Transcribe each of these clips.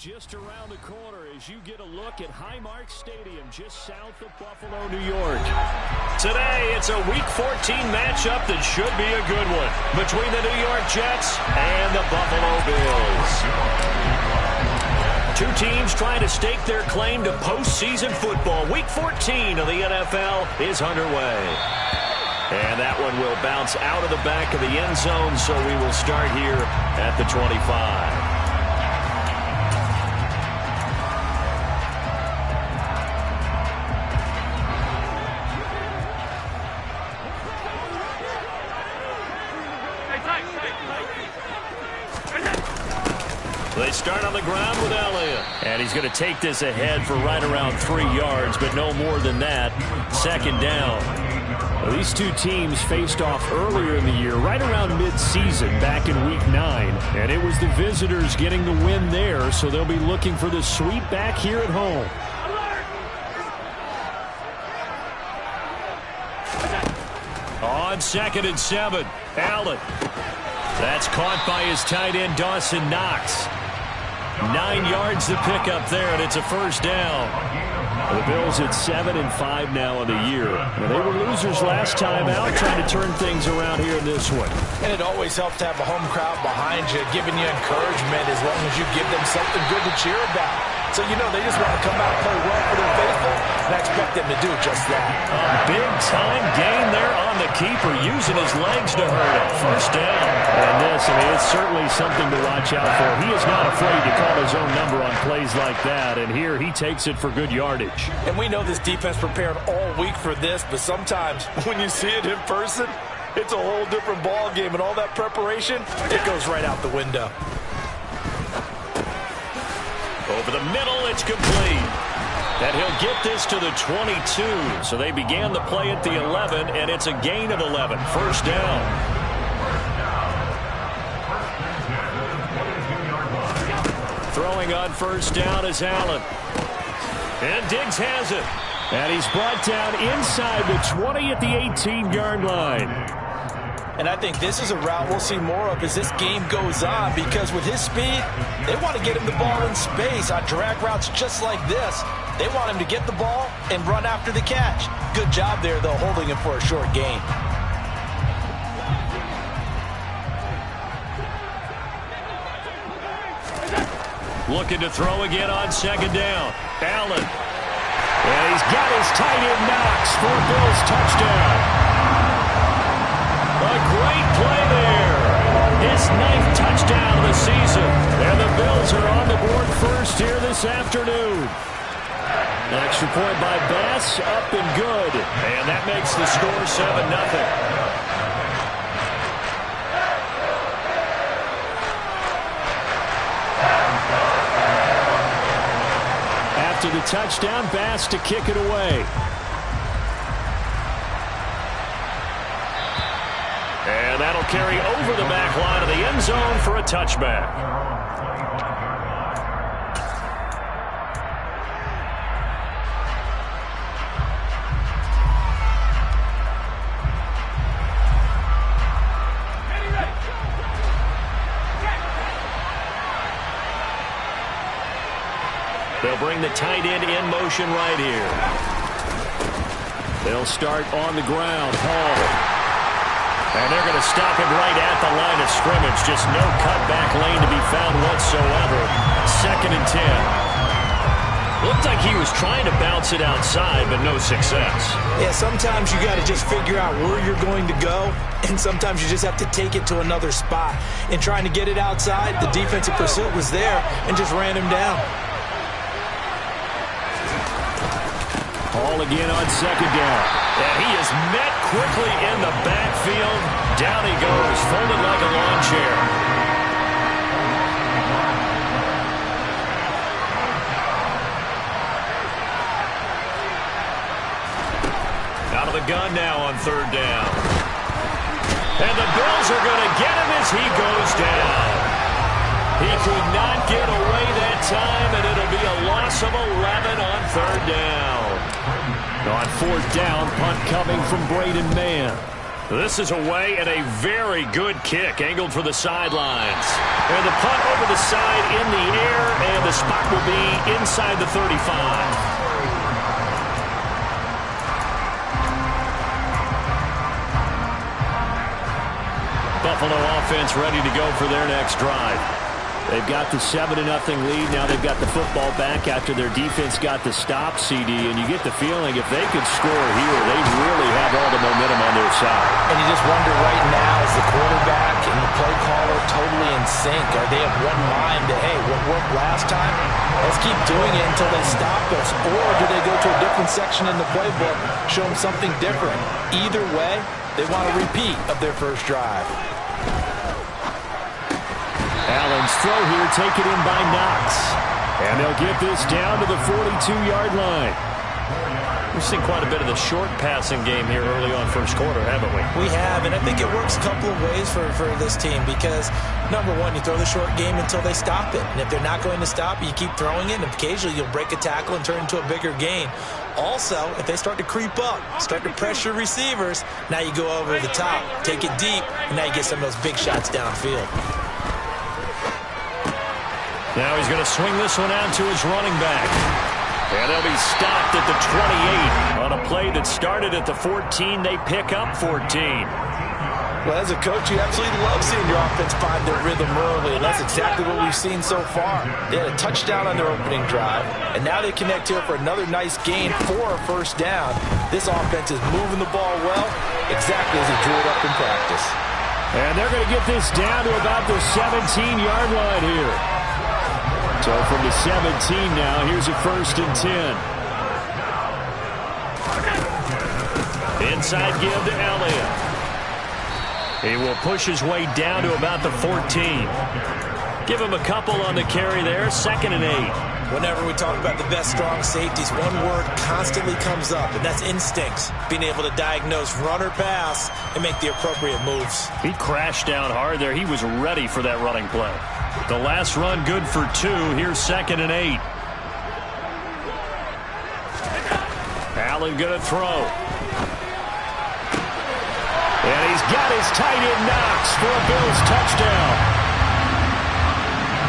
just around the corner as you get a look at Highmark Stadium just south of Buffalo, New York. Today, it's a Week 14 matchup that should be a good one between the New York Jets and the Buffalo Bills. Two teams trying to stake their claim to postseason football. Week 14 of the NFL is underway. And that one will bounce out of the back of the end zone, so we will start here at the 25. They start on the ground with Elliott. And he's going to take this ahead for right around 3 yards, but no more than that. Second down. Well, these two teams faced off earlier in the year, right around mid-season, back in Week 9. And it was the visitors getting the win there, so they'll be looking for the sweep back here at home. On 2nd and 7, Allen. That's caught by his tight end, Dawson Knox. 9 yards to pick up there, and it's a first down. The Bills at 7-5 now in the year. Well, they were losers last time out, trying to turn things around here in this one. And it always helps to have a home crowd behind you, giving you encouragement as long as you give them something good to cheer about. So, you know, they just want to come out and play well for their faithful, and I expect them to do just that. Big-time gain there on the keeper, using his legs to hurt him. First down. And this, I mean, it's certainly something to watch out for. He is not afraid to call his own number on plays like that, and here he takes it for good yardage. And we know this defense prepared all week for this, but sometimes when you see it in person, it's a whole different ball game, and all that preparation, it goes right out the window. Over the middle, it's complete. And he'll get this to the 22. So they began the play at the 11, and it's a gain of 11. First down. Throwing on first down is Allen. And Diggs has it. And he's brought down inside the 20 at the 18-yard line. And I think this is a route we'll see more of as this game goes on, because with his speed, they want to get him the ball in space on drag routes just like this. They want him to get the ball and run after the catch. Good job there, though, holding him for a short gain. Looking to throw again on second down. Allen. And he's got his tight end Knox for a Bills touchdown. A great play there. His 9th touchdown of the season. And the Bills are on the board first here this afternoon. An extra point by Bass, up and good. And that makes the score 7-0. After the touchdown, Bass to kick it away. And that'll carry over the back line of the end zone for a touchback. They'll bring the tight end in motion right here. They'll start on the ground. Hall. And they're going to stop him right at the line of scrimmage. Just no cutback lane to be found whatsoever. 2nd and 10. Looked like he was trying to bounce it outside, but no success. Yeah, sometimes you got to just figure out where you're going to go, and sometimes you just have to take it to another spot. In trying to get it outside, the defensive pursuit was there and just ran him down. Hall again on second down. And he is met quickly in the backfield. Down he goes, folded like a lawn chair. Out of the gun now on third down. And the Bills are going to get him as he goes down. He could not get away that time, and it'll be a loss of 11 on third down. On fourth down, punt coming from Braden Mann. This is away and a very good kick, angled for the sidelines. And the punt over the side in the air, and the spot will be inside the 35. Buffalo offense ready to go for their next drive. They've got the 7-0 lead. Now they've got the football back after their defense got the stop, CD. And you get the feeling if they could score here, they really have all the momentum on their side. And you just wonder right now, is the quarterback and the play caller totally in sync? Are they of one mind that, hey, what worked last time, let's keep doing it until they stop us? Or do they go to a different section in the playbook, show them something different? Either way, they want a repeat of their first drive. Allen's throw here taken in by Knox. And they'll get this down to the 42-yard line. We've seen quite a bit of the short passing game here early on first quarter, haven't we? We have, and I think it works a couple of ways for this team because, number one, you throw the short game until they stop it. And if they're not going to stop it, you keep throwing it, and occasionally you'll break a tackle and turn it into a bigger gain. Also, if they start to creep up, start to pressure receivers, now you go over the top, take it deep, and now you get some of those big shots downfield. Now he's going to swing this one out to his running back. And they'll be stopped at the 28 on a play that started at the 14. They pick up 14. Well, as a coach, you absolutely love seeing your offense find their rhythm early, and that's exactly what we've seen so far. They had a touchdown on their opening drive, and now they connect here for another nice gain for a first down. This offense is moving the ball well, exactly as he drew it up in practice. And they're going to get this down to about the 17-yard line here. So from the 17 now, here's a 1st and 10. Inside give to Elliott. He will push his way down to about the 14. Give him a couple on the carry there, 2nd and 8. Whenever we talk about the best strong safeties, one word constantly comes up, and that's instincts. Being able to diagnose run or pass and make the appropriate moves. He crashed down hard there. He was ready for that running play. The last run good for 2. Here's 2nd and 8. Allen going to throw. And he's got his tight end Knox for a Bills touchdown.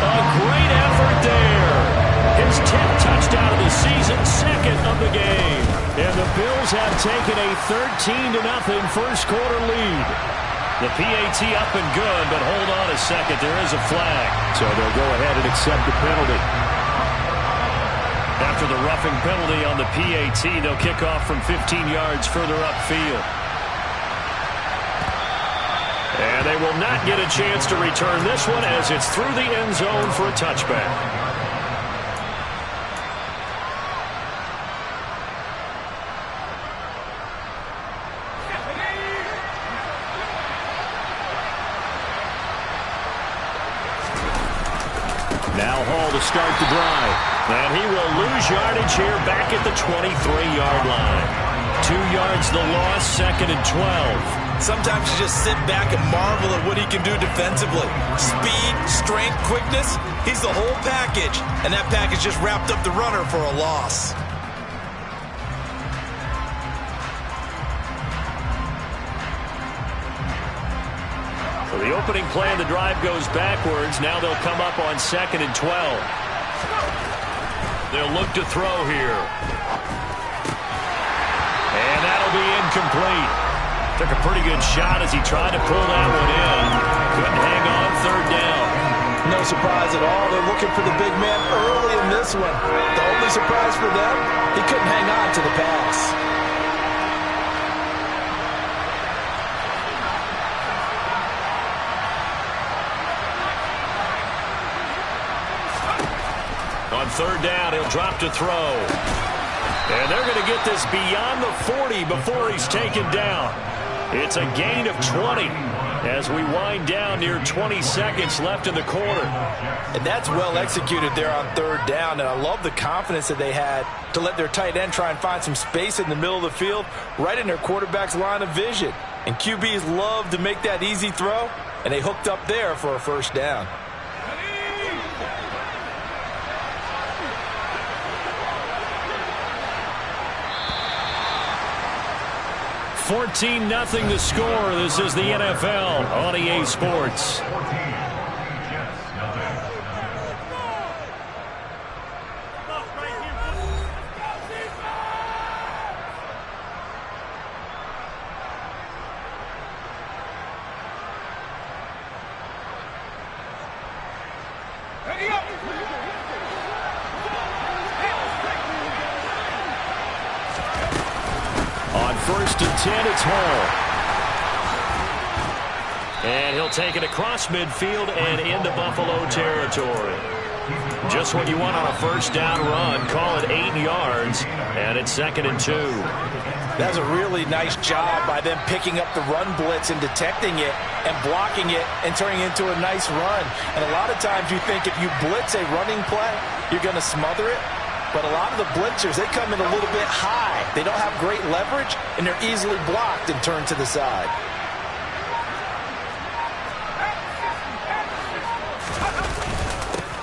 A great effort there. His 10th touchdown of the season, 2nd of the game. And the Bills have taken a 13-0 first quarter lead. The PAT up and good, but hold on a second. There is a flag. So they'll go ahead and accept the penalty. After the roughing penalty on the PAT, they'll kick off from 15 yards further upfield. And they will not get a chance to return this one as it's through the end zone for a touchback. Now Hall to start the drive. And he will lose yardage here back at the 23-yard line. 2 yards the loss, 2nd and 12. Sometimes you just sit back and marvel at what he can do defensively. Speed, strength, quickness, he's the whole package. And that package just wrapped up the runner for a loss. So the opening play of the drive goes backwards. Now they'll come up on 2nd and 12. They'll look to throw here. And that'll be incomplete. Took a pretty good shot as he tried to pull that one in. Couldn't hang on 3rd down. No surprise at all. They're looking for the big man early in this one. The only surprise for them, he couldn't hang on to the pass. On 3rd down, he'll drop to throw. And they're going to get this beyond the 40 before he's taken down. It's a gain of 20 as we wind down near 20 seconds left in the quarter. And that's well executed there on 3rd down. And I love the confidence that they had to let their tight end try and find some space in the middle of the field, right in their quarterback's line of vision. And QBs love to make that easy throw, and they hooked up there for a 1st down. 14-0 the score. This is the NFL on EA Sports. On 1st and 10, it's Hall. And he'll take it across midfield and into Buffalo territory. Just what you want on a first down run. Call it 8 yards, and it's 2nd and 2. That's a really nice job by them picking up the run blitz and detecting it and blocking it and turning it into a nice run. And a lot of times you think if you blitz a running play, you're going to smother it. But a lot of the blitzers, they come in a little bit high. They don't have great leverage, and they're easily blocked and turned to the side.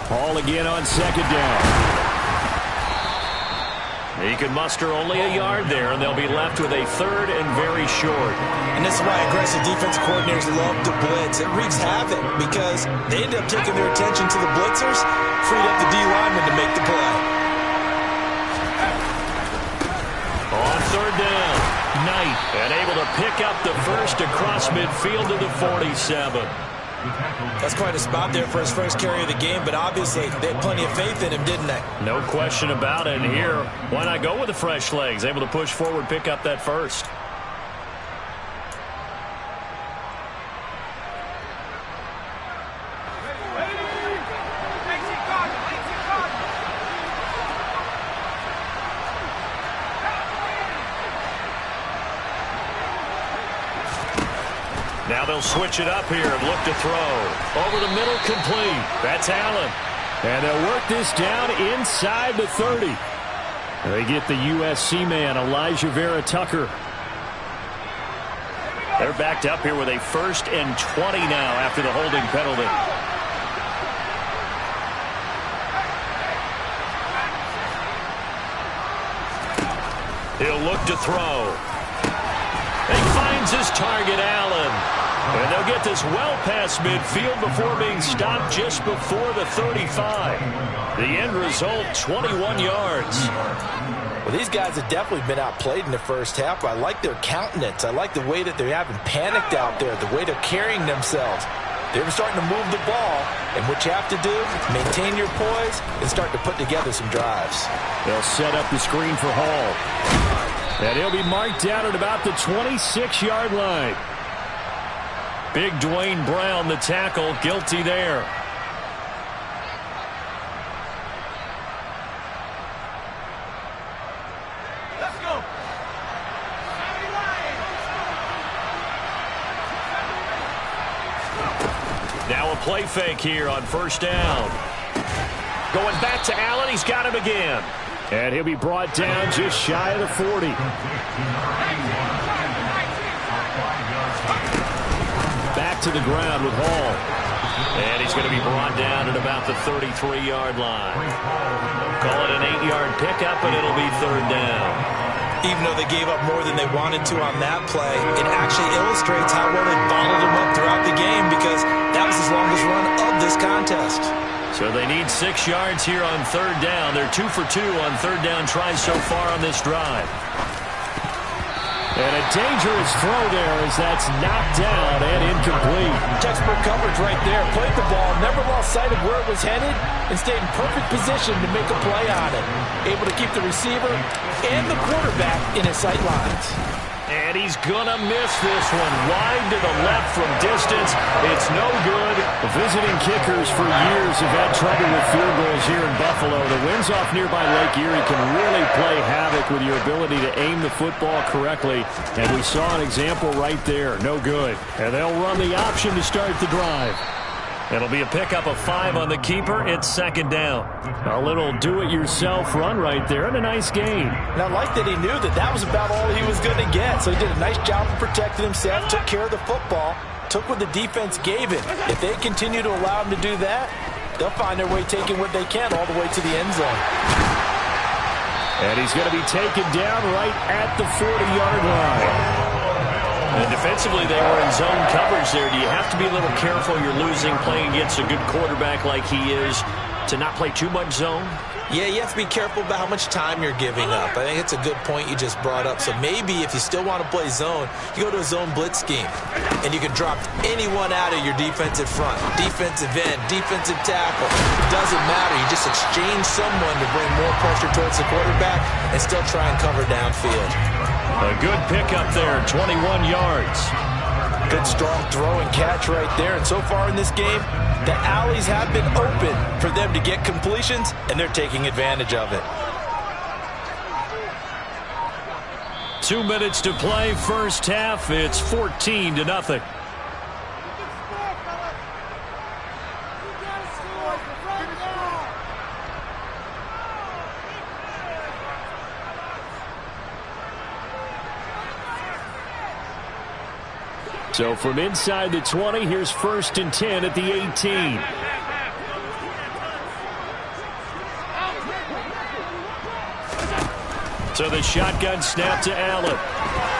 Hall again on 2nd down. He can muster only a yard there, and they'll be left with a 3rd and very short. And this is why aggressive defensive coordinators love to blitz. It wreaks havoc because they end up taking their attention to the blitzers, freed up the D lineman to make the play. On 3rd down, Knight, and able to pick up the first across midfield to the 47. That's quite a spot there for his first carry of the game, but obviously they had plenty of faith in him, didn't they? No question about it. And here, why not go with the fresh legs? Able to push forward, pick up that first. Now they'll switch it up here and look to throw. Over the middle, complete. That's Allen. And they'll work this down inside the 30. They get the USC man, Elijah Vera Tucker. They're backed up here with a 1st and 20 now after the holding penalty. He'll look to throw. He finds his target, Allen. And they'll get this well past midfield before being stopped just before the 35. The end result, 21 yards. Well, these guys have definitely been outplayed in the first half. I like their countenance. I like the way that they haven't panicked out there, the way they're carrying themselves. They're starting to move the ball, and what you have to do, maintain your poise and start to put together some drives. They'll set up the screen for Hall. And he'll be marked down at about the 26-yard line. Big Dwayne Brown, the tackle, guilty there. Let's go. Now a play fake here on 1st down. Going back to Allen, he's got him again. And he'll be brought down just shy of the 40. Back to the ground with Hall. And he's going to be brought down at about the 33-yard line. Call it an 8-yard pickup, and it'll be 3rd down. Even though they gave up more than they wanted to on that play, it actually illustrates how well they bottled him up throughout the game because that was his longest run of this contest. So they need 6 yards here on 3rd down. They're 2 for 2 on 3rd down tries so far on this drive. And a dangerous throw there as that's knocked down and incomplete. Textbook coverage right there. Played the ball, never lost sight of where it was headed, and stayed in perfect position to make a play on it. Able to keep the receiver and the quarterback in his sight lines. And he's going to miss this one. Wide to the left from distance. It's no good. The visiting kickers for years have had trouble with field goals here in Buffalo. The winds off nearby Lake Erie can really play havoc with your ability to aim the football correctly. And we saw an example right there. No good. And they'll run the option to start the drive. It'll be a pickup of 5 on the keeper. It's 2nd down. A little do-it-yourself run right there and a nice gain. And I like that he knew that that was about all he was going to get. So he did a nice job of protecting himself, took care of the football, took what the defense gave him. If they continue to allow him to do that, they'll find their way taking what they can all the way to the end zone. And he's going to be taken down right at the 40-yard line. And defensively, they were in zone coverage there. Do you have to be a little careful? You're losing, playing against a good quarterback like he is, to not play too much zone? Yeah, you have to be careful about how much time you're giving up. I think it's a good point you just brought up. So maybe if you still want to play zone, you go to a zone blitz scheme. And you can drop anyone out of your defensive front. Defensive end, defensive tackle. It doesn't matter. You just exchange someone to bring more pressure towards the quarterback and still try and cover downfield. A good pickup there, 21 yards. Good strong throw and catch right there. And so far in this game, the alleys have been open for them to get completions, and they're taking advantage of it. 2 minutes to play, first half. It's 14-0. So from inside the 20, here's 1st and 10 at the 18. So the shotgun snap to Allen.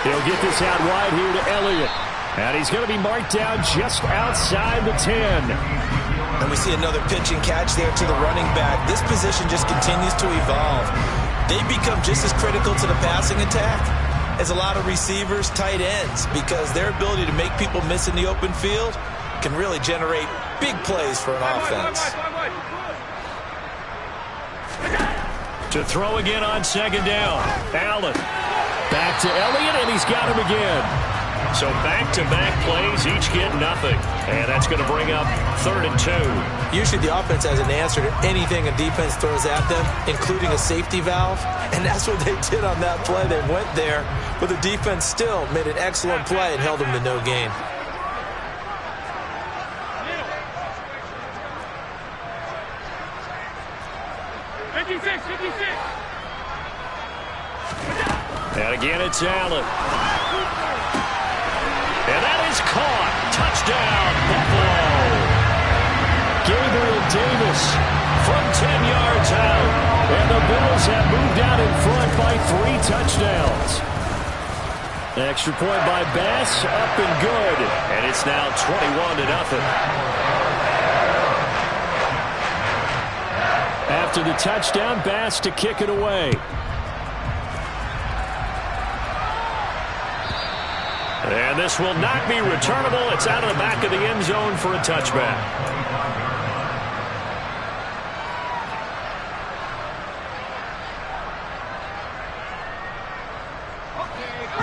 He'll get this out wide here to Elliott. And he's going to be marked down just outside the 10. And we see another pitch and catch there to the running back. This position just continues to evolve. They become just as critical to the passing attack as a lot of receivers, tight ends, because their ability to make people miss in the open field can really generate big plays for an offense. To throw again on 2nd down. Allen. Back to Elliott, and he's got him again. So back-to-back plays, each get nothing. And that's going to bring up 3rd and 2. Usually the offense has an answer to anything a defense throws at them, including a safety valve. And that's what they did on that play. They went there, but the defense still made an excellent play and held them to no gain. And again, it's Allen. And that is caught. Touchdown, Buffalo. Gabriel Davis from 10 yards out. And the Bills have moved out in front by 3 touchdowns. Extra point by Bass, up and good. And it's now 21-0. After the touchdown, Bass to kick it away. And this will not be returnable. It's out of the back of the end zone for a touchback.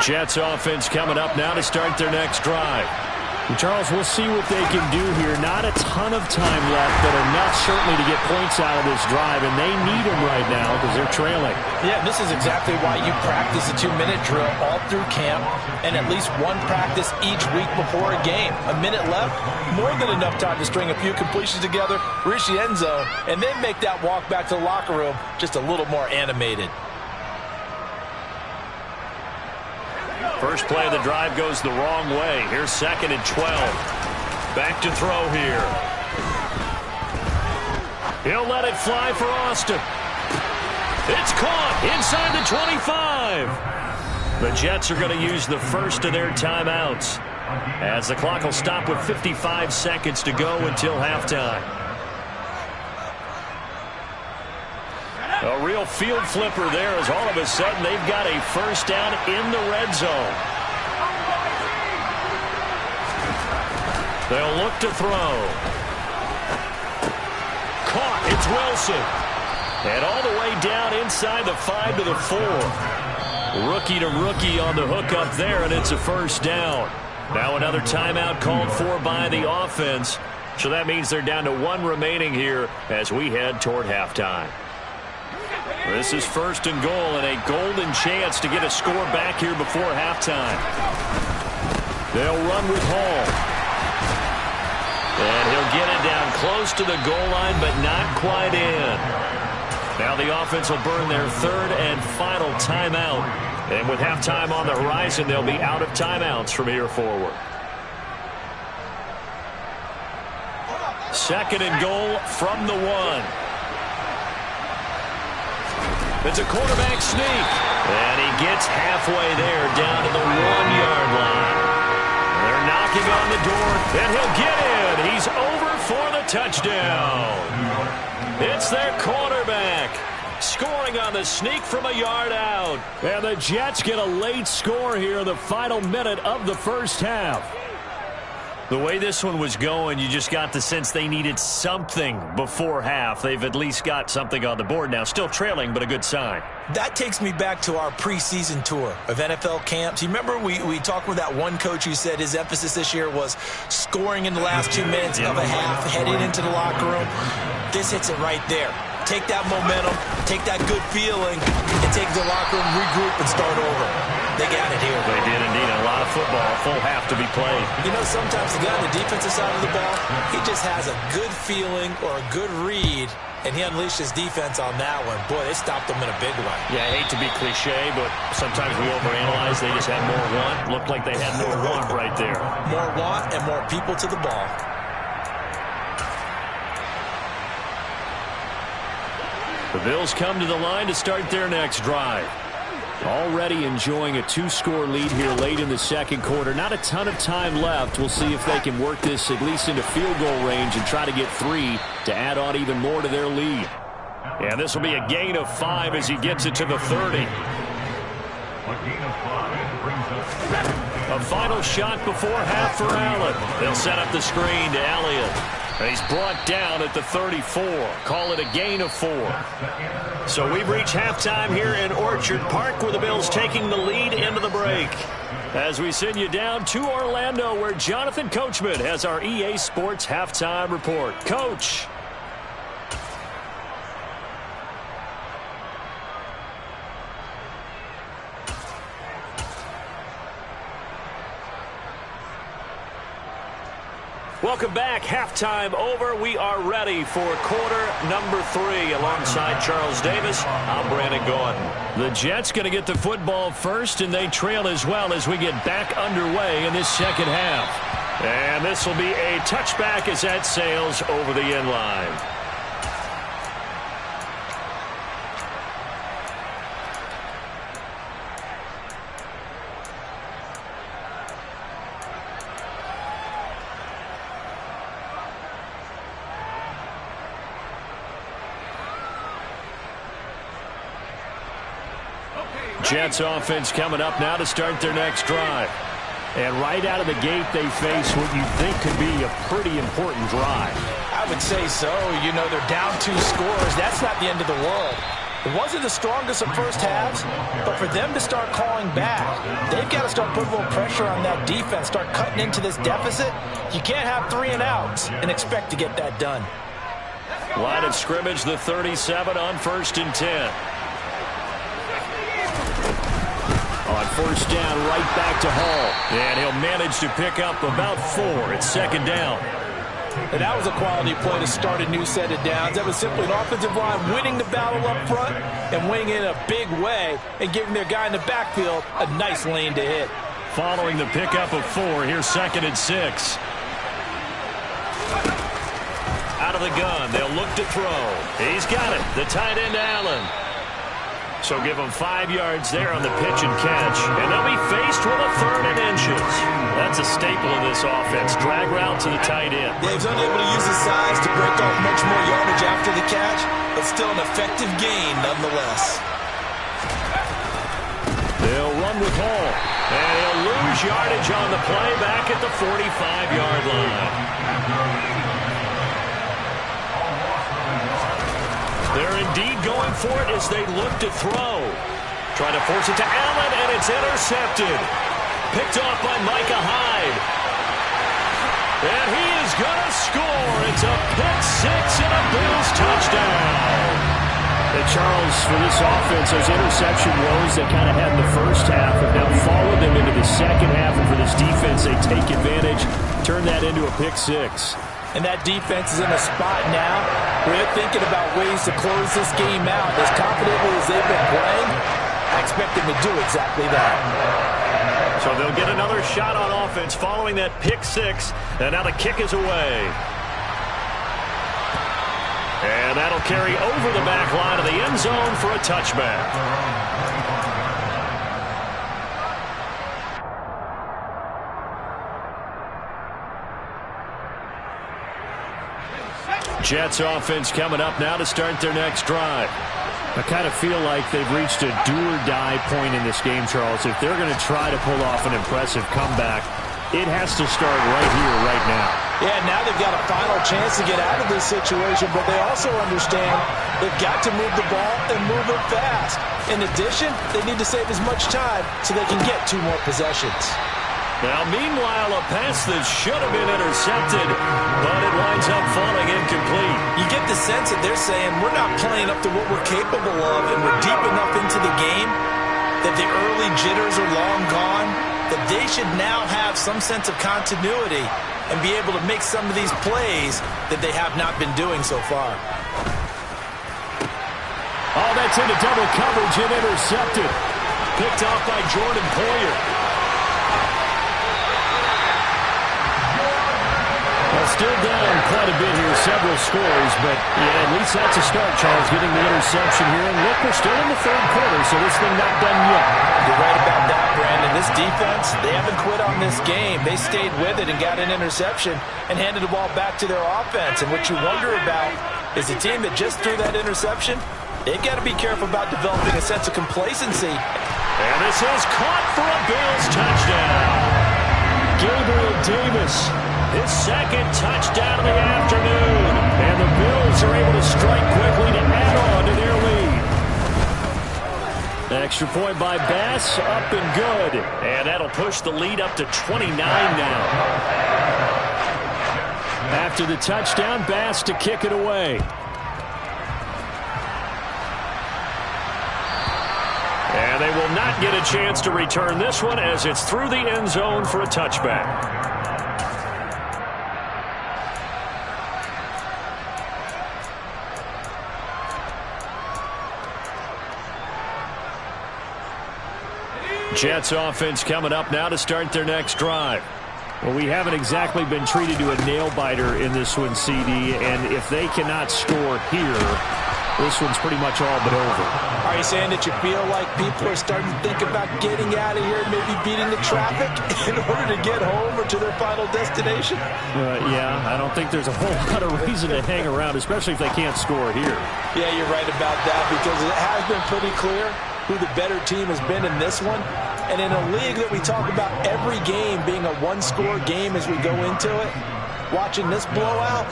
Jets offense coming up now to start their next drive. And Charles, we'll see what they can do here. Not a ton of time left, but enough certainly to get points out of this drive, and they need them right now because they're trailing. Yeah, this is exactly why you practice a 2-minute drill all through camp and at least one practice each week before a game. A minute left, more than enough time to string a few completions together, reach the end zone, and then make that walk back to the locker room just a little more animated. First play of the drive goes the wrong way. Here's 2nd and 12. Back to throw here. He'll let it fly for Austin. It's caught inside the 25. The Jets are going to use the first of their timeouts as the clock will stop with 55 seconds to go until halftime. A real field flipper there as all of a sudden they've got a first down in the red zone. They'll look to throw. Caught. It's Wilson. And all the way down inside the 5 to the 4. Rookie to rookie on the hook up there, and it's a first down. Now another timeout called for by the offense. So that means they're down to 1 remaining here as we head toward halftime. This is 1st and goal and a golden chance to get a score back here before halftime. They'll run with Hall. And he'll get it down close to the goal line, but not quite in. Now the offense will burn their 3rd and final timeout. And with halftime on the horizon, they'll be out of timeouts from here forward. 2nd and goal from the 1. It's a quarterback sneak. And he gets halfway there down to the 1-yard line. on the door, and he'll get in. He's over for the touchdown. It's their quarterback, scoring on the sneak from a yard out. And the Jets get a late score here in the final minute of the first half. The way this one was going, you just got the sense they needed something before half. They've at least got something on the board now. Still trailing, but a good sign. That takes me back to our preseason tour of NFL camps. You remember we talked with that one coach who said his emphasis this year was scoring in the last 2 minutes of a half, heading into the locker room. This hits it right there. Take that momentum, take that good feeling, and take the locker room, regroup, and start over. They got it here. They did indeed. A lot of football, a full half to be played. You know, sometimes the guy on the defensive side of the ball, he just has a good feeling or a good read, and he unleashed his defense on that one. Boy, they stopped him in a big way. Yeah, I hate to be cliche, but sometimes we overanalyze. They just had more want. Looked like they had more want right there. More want and more people to the ball. The Bills come to the line to start their next drive. Already enjoying a 2-score lead here late in the second quarter. Not a ton of time left. We'll see if they can work this at least into field goal range and try to get 3 to add on even more to their lead. And this will be a gain of 5 as he gets it to the 30. A final shot before half for Allen. They'll set up the screen to Elliott. And he's brought down at the 34. Call it a gain of 4. So we've reached halftime here in Orchard Park with the Bills taking the lead into the break. As we send you down to Orlando where Jonathan Coachman has our EA Sports halftime report. Coach. Welcome back. Halftime over. We are ready for quarter number 3 alongside Charles Davis. I'm Brandon Gaudin. The Jets going to get the football first, and they trail as well as we get back underway in this second half. And this will be a touchback as that sails over the end line. Jets offense coming up now to start their next drive. And right out of the gate, they face what you think could be a pretty important drive. I would say so. You know, they're down 2 scores. That's not the end of the world. It wasn't the strongest of first halves, but for them to start calling back, they've got to start putting a little pressure on that defense, start cutting into this deficit. You can't have 3 and outs and expect to get that done. Line of scrimmage, the 37 on 1st and 10. On first down, right back to Hall. And he'll manage to pick up about 4. It's second down. And that was a quality play to start a new set of downs. That was simply an offensive line winning the battle up front and winning in a big way and giving their guy in the backfield a nice lane to hit. Following the pickup of 4, here's 2nd and 6. Out of the gun, they'll look to throw. He's got it. The tight end, Allen. So give them 5 yards there on the pitch and catch. And they'll be faced with a 3rd and inches. That's a staple of this offense. Drag route to the tight end. Yeah, he's unable to use his size to break off much more yardage after the catch, but still an effective gain nonetheless. They'll run with Hall. And he'll lose yardage on the play back at the 45-yard line. They're indeed going for it as they look to throw. Trying to force it to Allen, and it's intercepted. Picked off by Micah Hyde. And he is going to score. It's a pick 6 and a Bills touchdown. And Charles, for this offense, those interception woes they kind of had in the first half have now followed them into the second half. And for this defense, they take advantage, turn that into a pick 6. And that defense is in a spot now where they're thinking about ways to close this game out. As confidently as they've been playing, I expect them to do exactly that. So they'll get another shot on offense following that pick 6. And now the kick is away. And that'll carry over the back line of the end zone for a touchback. Jets offense coming up now to start their next drive. I kind of feel like they've reached a do-or-die point in this game, Charles. If they're going to try to pull off an impressive comeback, it has to start right here, right now. Yeah, now they've got a final chance to get out of this situation, but they also understand they've got to move the ball and move it fast. In addition, they need to save as much time so they can get 2 more possessions. Now, meanwhile, a pass that should have been intercepted, but it winds up falling incomplete. You get the sense that they're saying we're not playing up to what we're capable of, and we're deep enough into the game that the early jitters are long gone, that they should now have some sense of continuity and be able to make some of these plays that they have not been doing so far. Oh, that's into double coverage and intercepted. Picked off by Jordan Poyer. Still down quite a bit here, several scores, but yeah, at least that's a start, Charles, getting the interception here. And look, we're still in the 3rd quarter, so this thing not done yet. You're right about that, Brandon. This defense, they haven't quit on this game. They stayed with it and got an interception and handed the ball back to their offense. And what you wonder about is the team that just threw that interception, they've got to be careful about developing a sense of complacency. And this is caught for a Bills touchdown. Gabriel Davis. His 2nd touchdown of the afternoon. And the Bills are able to strike quickly to add on to their lead. Extra point by Bass, up and good. And that'll push the lead up to 29 now. After the touchdown, Bass to kick it away. And they will not get a chance to return this one as it's through the end zone for a touchback. Jets offense coming up now to start their next drive. Well, we haven't exactly been treated to a nail-biter in this one, CD, and if they cannot score here, this one's pretty much all but over. Are you saying that you feel like people are starting to think about getting out of here, maybe beating the traffic in order to get home or to their final destination? Yeah, I don't think there's a whole lot of reason to hang around, especially if they can't score here. Yeah, you're right about that, because it has been pretty clear who the better team has been in this one. And in a league that we talk about every game being a one-score game as we go into it, watching this blowout,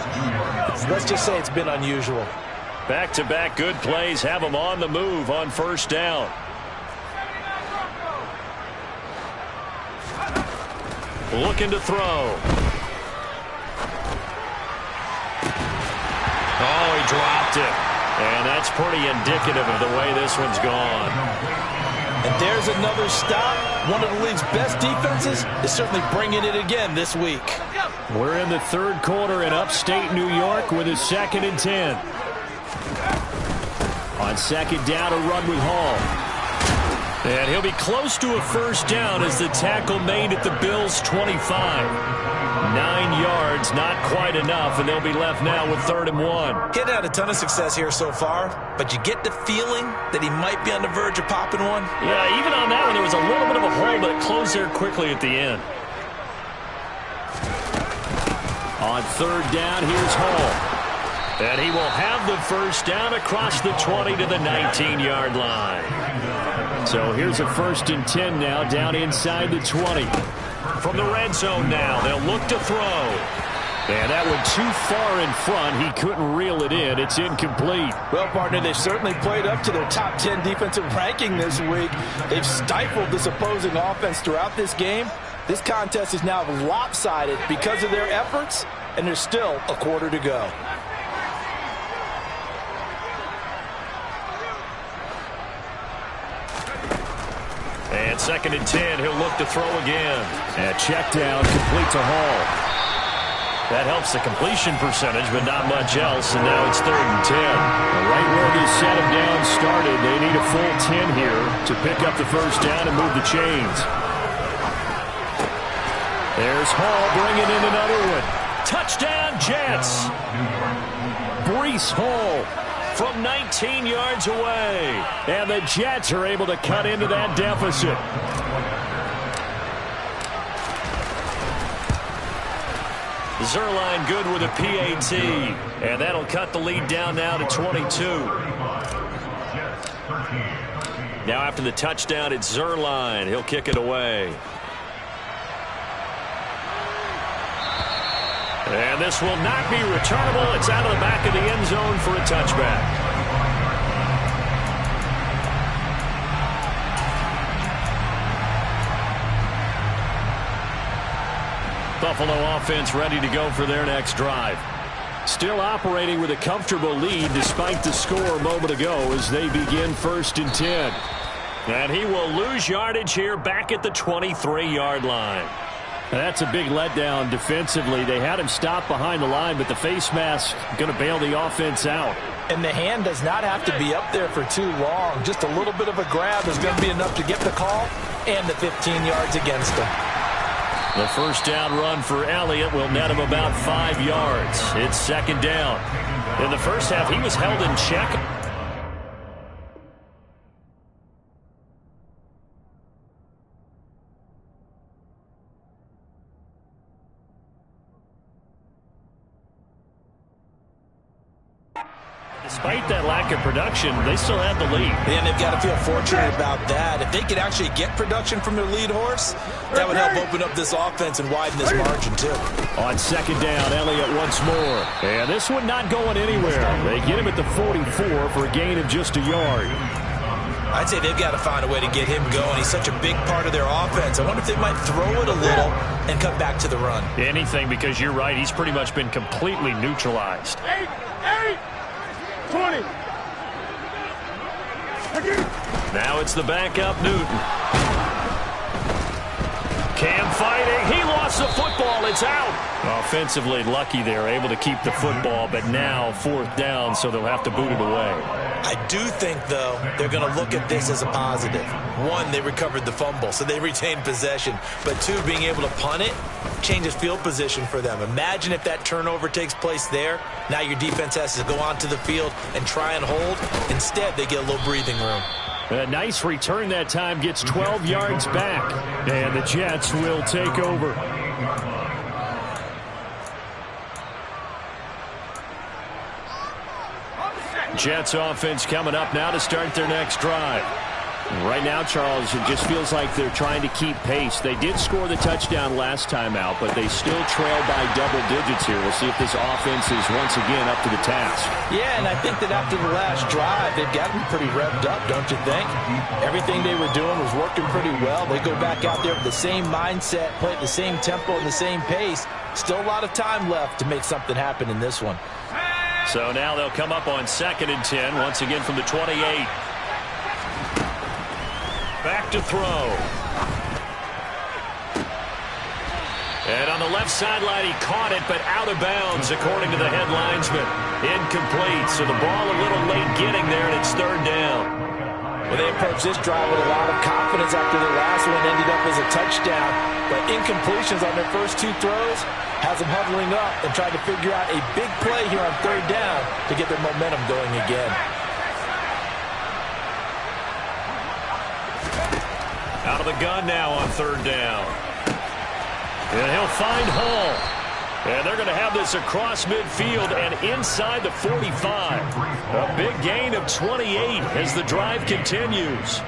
let's just say it's been unusual. Back-to-back good plays have them on the move on 1st down. Looking to throw. Oh, he dropped it. And that's pretty indicative of the way this one's gone. And there's another stop. One of the league's best defenses is certainly bringing it again this week. We're in the 3rd quarter in upstate New York with a 2nd and 10. On 2nd down, a run with Hall. And he'll be close to a 1st down as the tackle made at the Bills' 25. 9 yards, not quite enough, and they'll be left now with 3rd and 1. He's had a ton of success here so far, but you get the feeling that he might be on the verge of popping one. Yeah, even on that one, there was a little bit of a hole, but it closed there quickly at the end. On 3rd down, here's Hall. And he will have the 1st down across the 20 to the 19-yard line. So here's a 1st and 10 now, down inside the 20. From the red zone now, they'll look to throw. And that one too far in front. He couldn't reel it in. It's incomplete. Well, partner, they've certainly played up to their top 10 defensive ranking this week. They've stifled this opposing offense throughout this game. This contest is now lopsided because of their efforts, and there's still a quarter to go. And 2nd and 10, he'll look to throw again. And check down, complete to Hall. That helps the completion percentage, but not much else, and now it's 3rd and 10. Right where this set him down started, they need a full 10 here to pick up the 1st down and move the chains. There's Hall bringing in another one. Touchdown, Jets! Breece Hall from 19 yards away. And the Jets are able to cut into that deficit. Zuerlein good with a PAT. And that'll cut the lead down now to 22. Now after the touchdown, it's Zuerlein. He'll kick it away. And this will not be returnable. It's out of the back of the end zone for a touchback. Buffalo offense ready to go for their next drive. Still operating with a comfortable lead despite the score a moment ago as they begin 1st and 10. And he will lose yardage here back at the 23-yard line. That's a big letdown defensively. They had him stop behind the line, but the face mask going to bail the offense out. And the hand does not have to be up there for too long. Just a little bit of a grab is going to be enough to get the call and the 15 yards against him. The first down run for Elliott will net him about 5 yards. It's 2nd down. In the first half, he was held in check. Despite that lack of production, they still have the lead. And they've got to feel fortunate about that. If they could actually get production from their lead horse, that would help open up this offense and widen this margin too. On 2nd down, Elliott once more. And this one not going anywhere. They get him at the 44 for a gain of just a yard. I'd say they've got to find a way to get him going. He's such a big part of their offense. I wonder if they might throw it a little and come back to the run. Anything, because you're right. He's pretty much been completely neutralized. 20. Now it's the backup, Newton. Cam fighting. He lost the football. It's out. Offensively lucky they're able to keep the football, but now 4th down, so they'll have to boot it away. I do think, though, they're going to look at this as a positive. 1, they recovered the fumble, so they retained possession. But 2, being able to punt it changes field position for them. Imagine if that turnover takes place there. Now your defense has to go onto the field and try and hold. Instead, they get a little breathing room. A nice return that time, gets 12 yards back. And the Jets will take over. Jets offense coming up now to start their next drive. Right now, Charles, it just feels like they're trying to keep pace. They did score the touchdown last time out, but they still trail by double digits here. We'll see if this offense is once again up to the task. Yeah, and I think that after the last drive, they've got to be pretty revved up, don't you think? Everything they were doing was working pretty well. They go back out there with the same mindset, play at the same tempo and the same pace. Still a lot of time left to make something happen in this one. So now they'll come up on 2nd and 10, once again from the 28. Back to throw. And on the left sideline, he caught it, but out of bounds, according to the head linesman. Incomplete, so the ball a little late getting there, and it's 3rd down. Well, they approached this drive with a lot of confidence after the last one ended up as a touchdown. But incompletions on their first 2 throws has them huddling up and trying to figure out a big play here on 3rd down to get their momentum going again. Out of the gun now on 3rd down. And he'll find Hall. And they're going to have this across midfield and inside the 45. A big gain of 28 as the drive continues.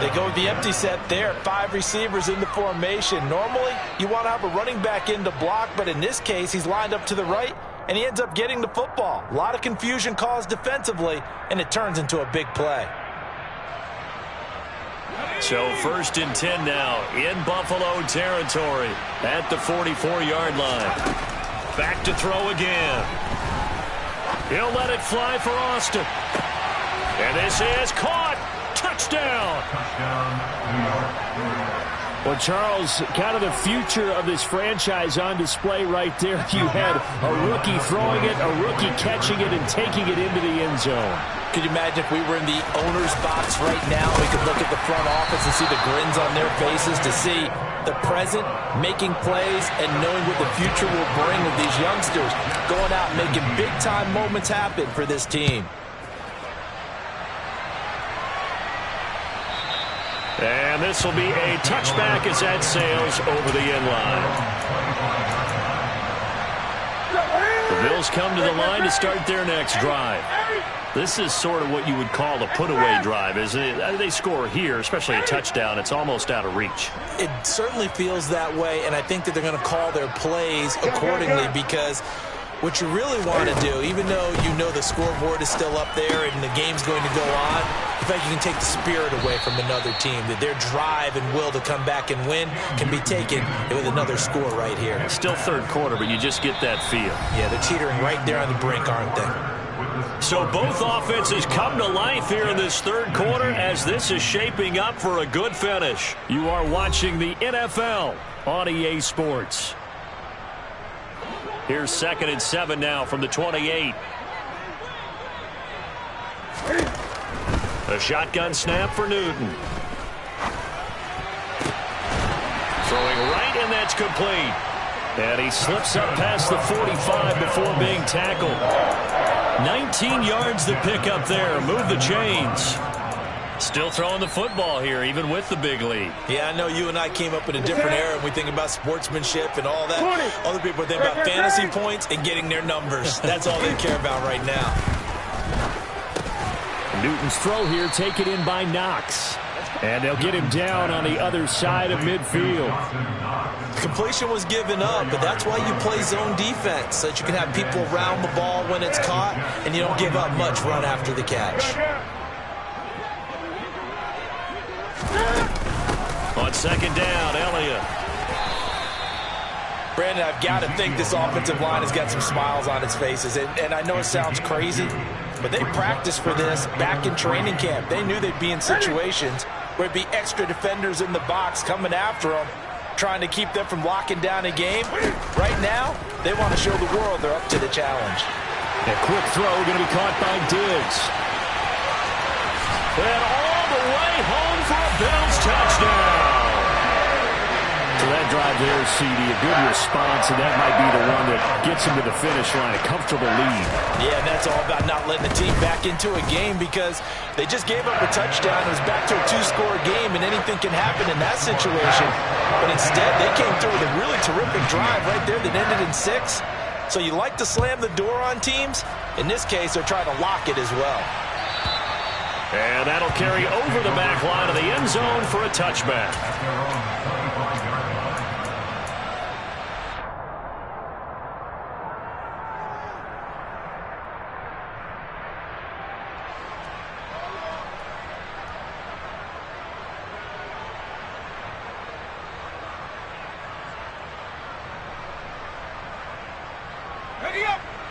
They go with the empty set there. 5 receivers in the formation. Normally, you want to have a running back in to block, but in this case, he's lined up to the right, and he ends up getting the football. A lot of confusion caused defensively, and it turns into a big play. So 1st and 10 now in Buffalo territory at the 44-yard line. Back to throw again. He'll let it fly for Austin. And this is caught. Touchdown. Well, Charles, kind of the future of this franchise on display right there. You had a rookie throwing it, a rookie catching it, and taking it into the end zone. Could you imagine if we were in the owner's box right now, we could look at the front office and see the grins on their faces, to see the present making plays and knowing what the future will bring with these youngsters going out and making big-time moments happen for this team. And this will be a touchback as that sails over the end line. The Bills come to the line to start their next drive. This is sort of what you would call a put-away drive, isn't it? They score here, especially a touchdown. It's almost out of reach. It certainly feels that way, and I think that they're going to call their plays accordingly because what you really want to do, even though you know the scoreboard is still up there and the game's going to go on, in fact, you can take the spirit away from another team, that their drive and will to come back and win can be taken with another score right here. Still third quarter, but you just get that feel. Yeah, they're teetering right there on the brink, aren't they? So both offenses come to life here in this third quarter as this is shaping up for a good finish. You are watching the NFL on EA Sports. Here's 2nd and 7 now from the 28. A shotgun snap for Newton. Throwing right, and that's complete. And he slips up past the 45 before being tackled. 19 yards to pick up there. Move the chains. Still throwing the football here, even with the big lead. Yeah, I know you and I came up in a different era, and we think about sportsmanship and all that. Other people think about fantasy points and getting their numbers. That's all they care about right now. Newton's throw here taken in by Knox. And they'll get him down on the other side of midfield. Completion was given up, but that's why you play zone defense, so that you can have people around the ball when it's caught, and you don't give up much run after the catch. On 2nd down, Elliott. Brandon, I've got to think this offensive line has got some smiles on its faces, and I know it sounds crazy, but they practiced for this back in training camp. They knew they'd be in situations where it'd be extra defenders in the box coming after them, trying to keep them from locking down a game. Right now, they want to show the world they're up to the challenge. A quick throw going to be caught by Diggs. And all the way home for a Bills touchdown. So that drive there, CD, a good response, and that might be the one that gets him to the finish line, a comfortable lead. Yeah, and that's all about not letting the team back into a game because they just gave up a touchdown. It was back to a 2-score game, and anything can happen in that situation. But instead, they came through with a really terrific drive right there that ended in 6. So you like to slam the door on teams. In this case, they're trying to lock it as well. And that'll carry over the back line of the end zone for a touchback.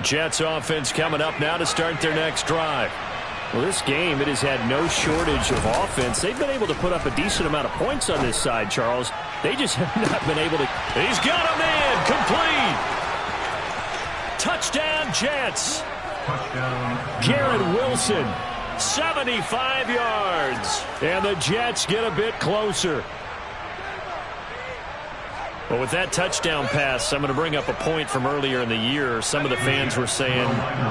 Jets offense coming up now to start their next drive. Well, this game, it has had no shortage of offense. They've been able to put up a decent amount of points on this side, Charles. They just have not been able to. He's got a man complete. Touchdown, Jets. Garrett Wilson, 75 yards. And the Jets get a bit closer. Well, with that touchdown pass, I'm going to bring up a point from earlier in the year. Some of the fans were saying,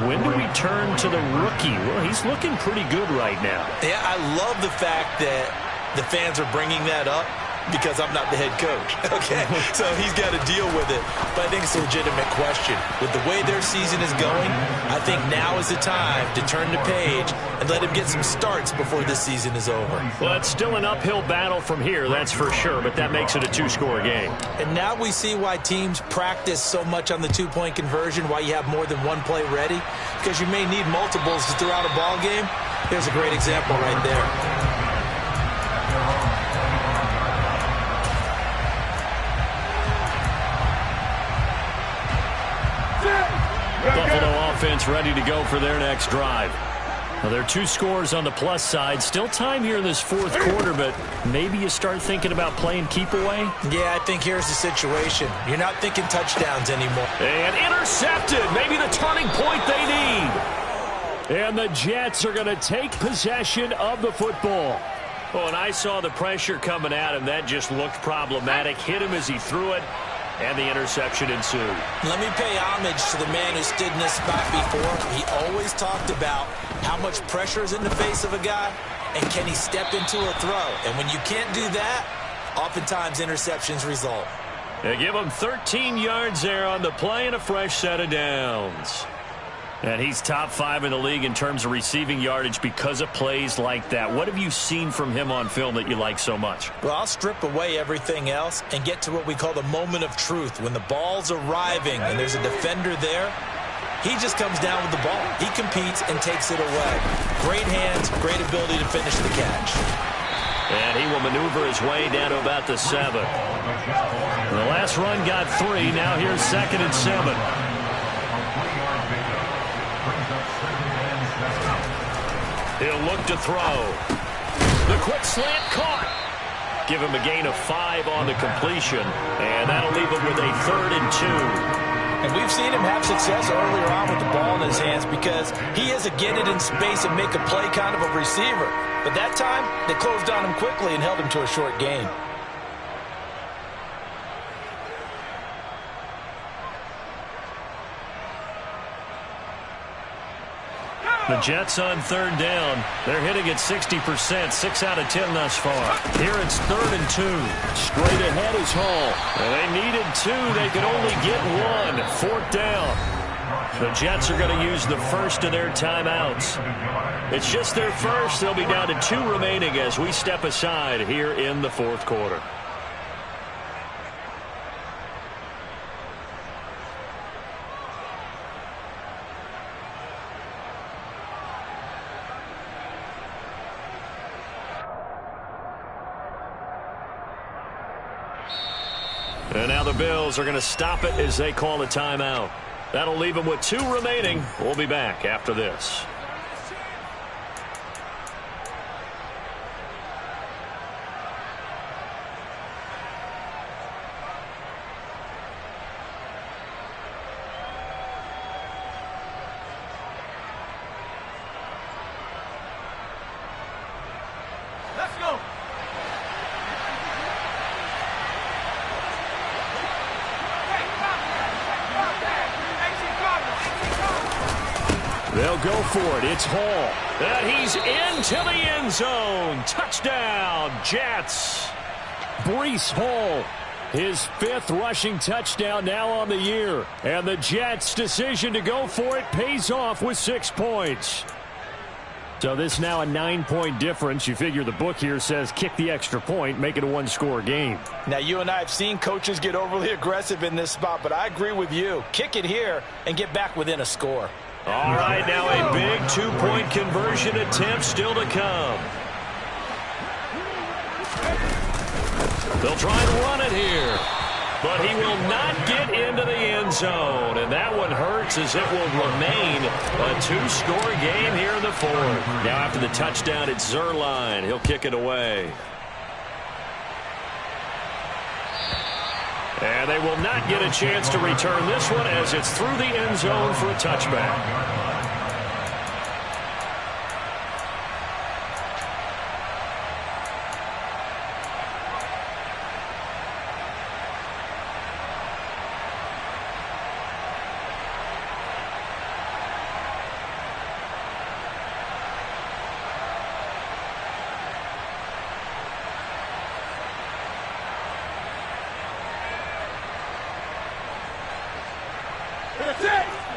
when do we turn to the rookie? Well, he's looking pretty good right now. Yeah, I love the fact that the fans are bringing that up because I'm not the head coach. Okay, so he's got to deal with it. But I think it's a legitimate question. With the way their season is going, I think now is the time to turn the page and let him get some starts before this season is over. Well, it's still an uphill battle from here, that's for sure, but that makes it a 2-score game. And now we see why teams practice so much on the 2-point conversion, why you have more than one play ready, because you may need multiples throughout a ball game. Here's a great example right there. Buffalo offense ready to go for their next drive. Well, there are 2 scores on the plus side. Still time here in this 4th quarter, but maybe you start thinking about playing keep away? Yeah, I think here's the situation. You're not thinking touchdowns anymore. And intercepted. Maybe the turning point they need. And the Jets are going to take possession of the football. Oh, and I saw the pressure coming at him. That just looked problematic. Hit him as he threw it. And the interception ensued. Let me pay homage to the man who stood in this spot before. He always talked about how much pressure is in the face of a guy and can he step into a throw. And when you can't do that, oftentimes interceptions result. They give him 13 yards there on the play and a fresh set of downs. And he's top 5 in the league in terms of receiving yardage because of plays like that. What have you seen from him on film that you like so much? Well, I'll strip away everything else and get to what we call the moment of truth. When the ball's arriving and there's a defender there, he just comes down with the ball. He competes and takes it away. Great hands, great ability to finish the catch. And he will maneuver his way down to about the 7. The last run got 3. Now here's 2nd and 7. He'll look to throw. The quick slant caught. Give him a gain of 5 on the completion. And that'll leave him with a 3rd and 2. And we've seen him have success earlier on with the ball in his hands because he is a get it in space and make a play kind of a receiver. But that time, they closed on him quickly and held him to a short gain. The Jets on 3rd down. They're hitting at 60%, 6 out of 10 thus far. Here it's 3rd and 2. Straight ahead is Hall. And they needed 2. They could only get 1. 4th down. The Jets are going to use the first of their timeouts. It's just their first. They'll be down to 2 remaining as we step aside here in the 4th quarter. And now the Bills are going to stop it as they call a timeout. That'll leave them with 2 remaining. We'll be back after this. Let's go. They'll go for it. It's Hall. And he's into the end zone. Touchdown, Jets. Breece Hall, his 5th rushing touchdown now on the year. And the Jets' decision to go for it pays off with 6 points. So this now a 9-point difference. You figure the book here says kick the extra point, make it a 1-score game. Now, you and I have seen coaches get overly aggressive in this spot, but I agree with you. Kick it here and get back within a score. All right, now a big 2-point conversion attempt still to come. They'll try and run it here, but he will not get into the end zone, and that one hurts as it will remain a 2-score game here in the 4th. Now after the touchdown, it's Zuerlein. He'll kick it away. And they will not get a chance to return this one as it's through the end zone for a touchback.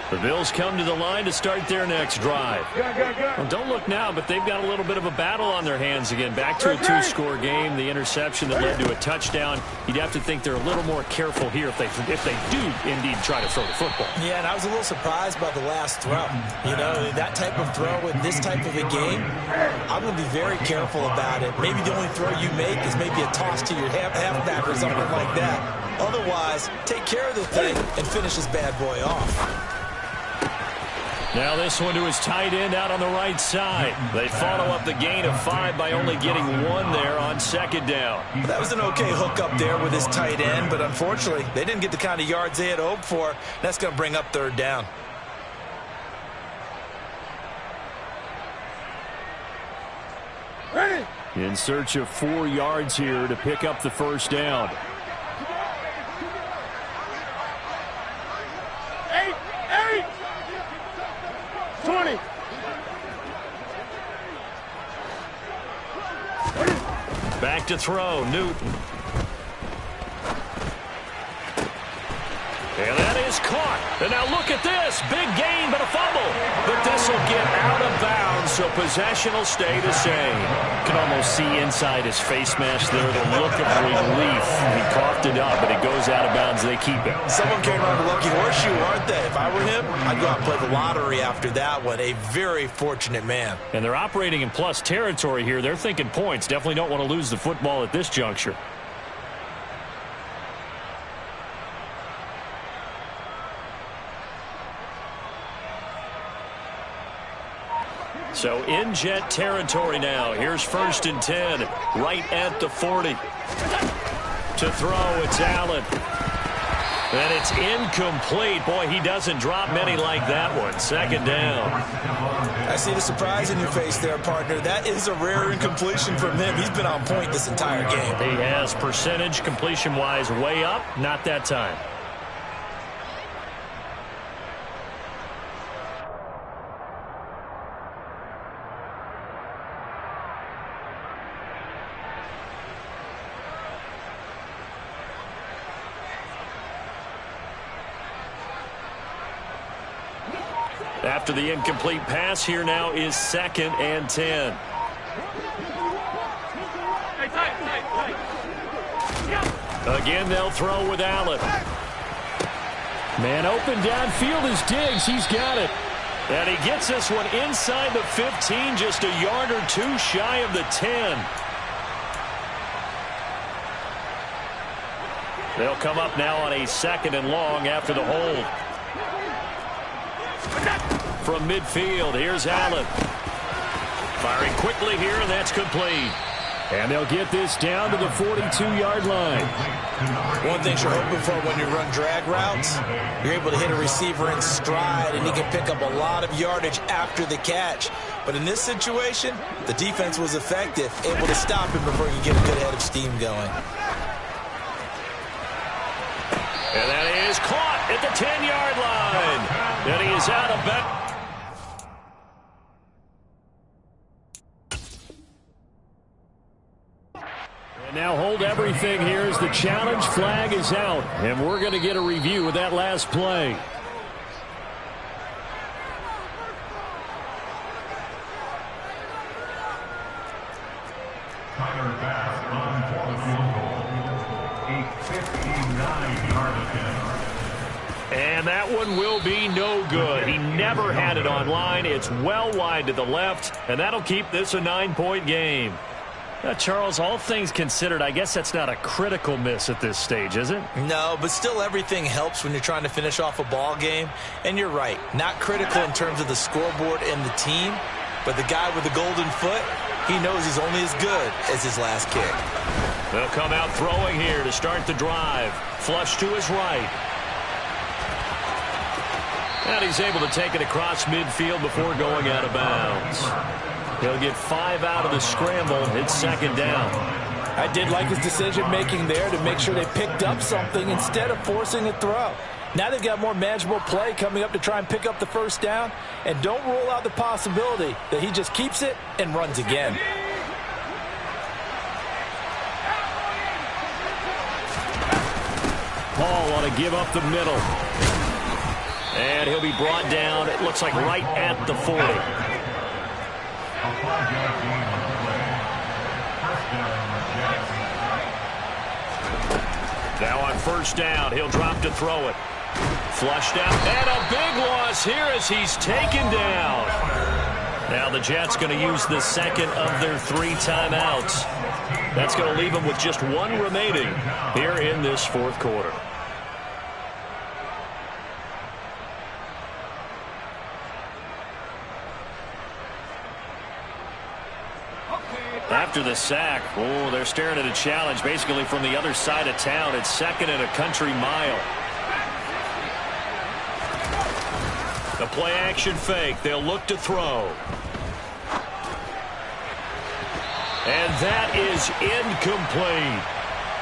The Bills come to the line to start their next drive. Well, don't look now, but they've got a little bit of a battle on their hands again. Back to a 2-score game. The interception that led to a touchdown. You'd have to think they're a little more careful here if they do indeed try to throw the football. Yeah, and I was a little surprised by the last throw. You know, that type of throw in this type of a game, I'm going to be very careful about it. Maybe the only throw you make is maybe a toss to your halfback or something like that. Otherwise, take care of the thing and finish this bad boy off. Now this one to his tight end out on the right side. They follow up the gain of 5 by only getting 1 there on 2nd down. That was an okay hook up there with his tight end, but unfortunately, they didn't get the kind of yards they had hoped for. That's going to bring up 3rd down. Ready. In search of 4 yards here to pick up the 1st down. 20. Back to throw, Newton. And that is caught. And now look at this. Big gain, but a fumble. But this will get out of bounds, so possession will stay the same. You can almost see inside his face mask there the look of relief. He coughed it up, but it goes out of bounds. They keep it. Someone came around the lucky horseshoe, aren't they? If I were him, I'd go out and play the lottery after that one. A very fortunate man. And they're operating in plus territory here. They're thinking points. Definitely don't want to lose the football at this juncture. So in Jet territory now. Here's 1st and 10, right at the 40. To throw, it's Allen. And it's incomplete. Boy, he doesn't drop many like that one. 2nd down. I see the surprise in your face there, partner. That is a rare incompletion from him. He's been on point this entire game. He has percentage completion-wise way up. Not that time. After the incomplete pass, here now is 2nd and 10. Again, they'll throw with Allen. Man open downfield is Diggs. He's got it. And he gets this one inside the 15, just a yard or two shy of the 10. They'll come up now on a 2nd and long after the hold. From midfield, here's Allen. Firing quickly here, and that's complete. And they'll get this down to the 42-yard line. One thing you're hoping for when you run drag routes, you're able to hit a receiver in stride, and he can pick up a lot of yardage after the catch. But in this situation, the defense was effective, able to stop him before he could get a good head of steam going. And that is caught at the 10-yard line. And he is out of bounds. And now hold everything here as the challenge flag is out. And we're going to get a review of that last play. Tyler Bass on for the field goal. A 59-yard attempt. And that one will be no good. He never had it on line. It's well wide to the left, and that'll keep this a 9-point game. Now, Charles, all things considered, I guess that's not a critical miss at this stage, is it? No, but still everything helps when you're trying to finish off a ball game. And you're right, not critical in terms of the scoreboard and the team, but the guy with the golden foot, he knows he's only as good as his last kick. They'll come out throwing here to start the drive. Flush to his right. And he's able to take it across midfield before going out of bounds. He'll get 5 out of the scramble. It's 2nd down. I did like his decision-making there to make sure they picked up something instead of forcing a throw. Now they've got more manageable play coming up to try and pick up the 1st down. And don't rule out the possibility that he just keeps it and runs again. Paul on to give up the middle. And he'll be brought down, it looks like right at the 40. Now on 1st down, he'll drop to throw it. Flushed out, and a big loss here as he's taken down. Now the Jets going to use the 2nd of their 3 timeouts. That's going to leave them with just 1 remaining here in this 4th quarter. After the sack, oh, they're staring at a challenge basically from the other side of town. It's 2nd and a country mile. The play action fake. They'll look to throw. And that is incomplete.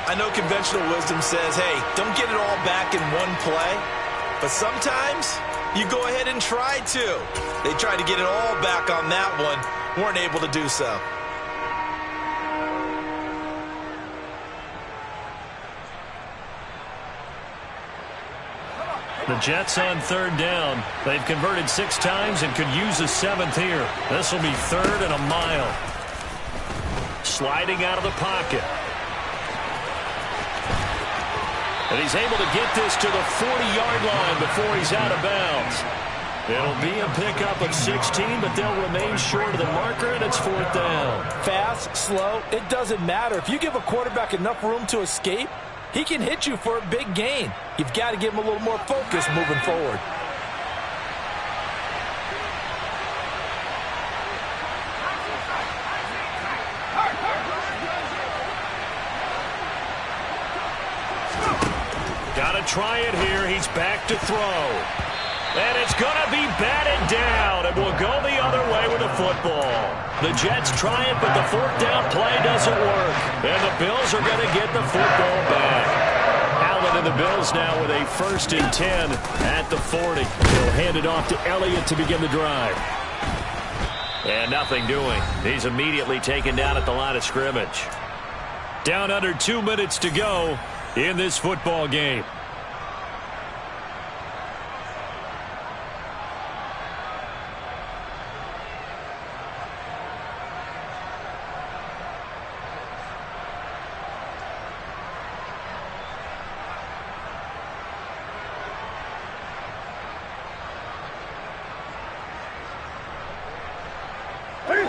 I know conventional wisdom says, hey, don't get it all back in one play. But sometimes you go ahead and try to. They tried to get it all back on that one. Weren't able to do so. The Jets on third down. They've converted 6 times and could use a 7th here. This will be 3rd and a mile. Sliding out of the pocket. And he's able to get this to the 40-yard line before he's out of bounds. It'll be a pickup of 16, but they'll remain short of the marker, and it's 4th down. Fast, slow, it doesn't matter. If you give a quarterback enough room to escape, he can hit you for a big gain. You've got to give him a little more focus moving forward. Got to try it here. He's back to throw. And it's going to be batted down, and will go the other way with the football. The Jets try it, but the 4th down play doesn't work. And the Bills are going to get the football back. Allen and the Bills now with a 1st and 10 at the 40. He'll hand it off to Elliott to begin the drive. And nothing doing. He's immediately taken down at the line of scrimmage. Down under 2 minutes to go in this football game.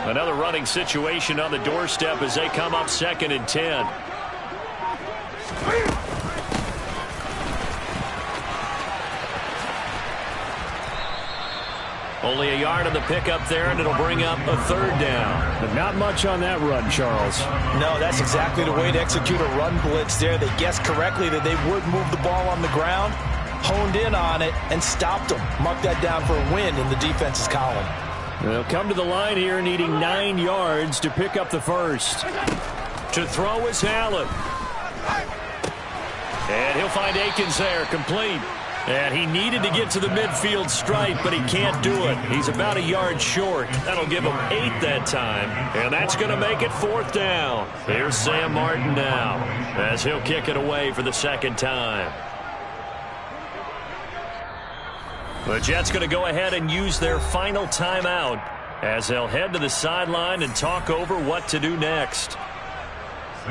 Another running situation on the doorstep as they come up 2nd and 10. Only a yard on the pickup there, and it'll bring up a 3rd down. But not much on that run, Charles. No, that's exactly the way to execute a run blitz there. They guessed correctly that they would move the ball on the ground, honed in on it, and stopped them. Mark that down for a win in the defense's column. They'll come to the line here needing 9 yards to pick up the 1st. To throw is Allen. And he'll find Akins there, complete. And he needed to get to the midfield stripe, but he can't do it. He's about a yard short. That'll give him 8 that time. And that's going to make it 4th down. Here's Sam Martin now as he'll kick it away for the 2nd time. The Jets going to go ahead and use their final timeout as they'll head to the sideline and talk over what to do next.